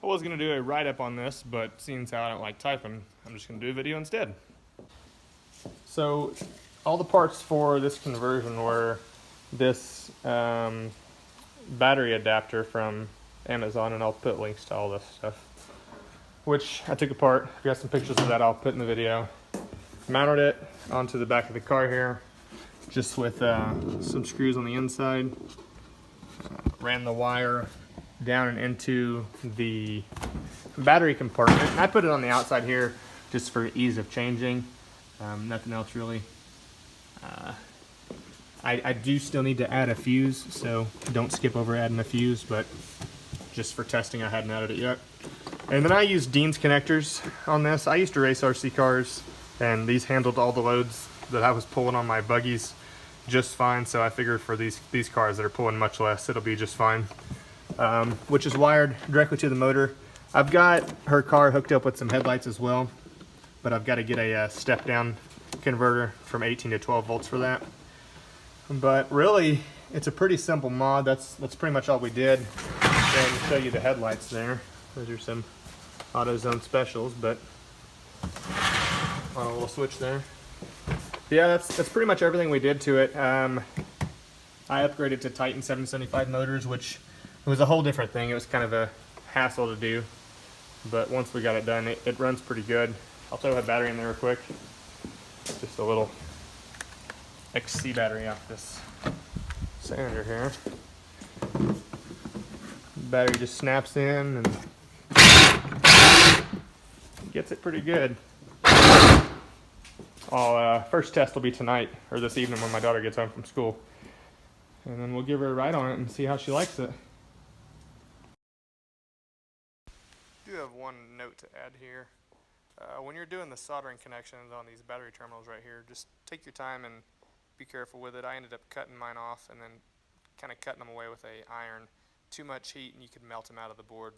I was going to do a write-up on this, but seeing as how I don't like typing, I'm just going to do a video instead. So all the parts for this conversion were this battery adapter from Amazon, and I'll put links to all this stuff, which I took apart. I've got some pictures of that I'll put in the video. Mounted it onto the back of the car here, just with some screws on the inside. Ran the wire down and into the battery compartment. I put it on the outside here just for ease of changing. Nothing else really. I do still need to add a fuse, so don't skip over adding a fuse, but just for testing I hadn't added it yet. And then I used Dean's connectors on this. I used to race RC cars, and these handled all the loads that I was pulling on my buggies just fine, so I figured for these cars that are pulling much less, it'll be just fine. Which is wired directly to the motor. I've got her car hooked up with some headlights as well, but I've got to get a step down converter from 18 to 12 volts for that. But really, it's a pretty simple mod. That's pretty much all we did. And show you the headlights there. Those are some AutoZone specials, but on a little switch there. Yeah, that's pretty much everything we did to it. I upgraded to Titan 775 motors, which was a whole different thing. It was kind of a hassle to do, but once we got it done, it runs pretty good. I'll throw a battery in there real quick. Just a little XC battery off this cylinder here. Battery just snaps in and gets it pretty good. First test will be tonight, or this evening when my daughter gets home from school. And then we'll give her a ride on it and see how she likes it. I do have one note to add here. When you're doing the soldering connections on these battery terminals right here, just take your time and be careful with it. I ended up cutting mine off and then kind of cutting them away with a iron. Too much heat and you could melt them out of the board.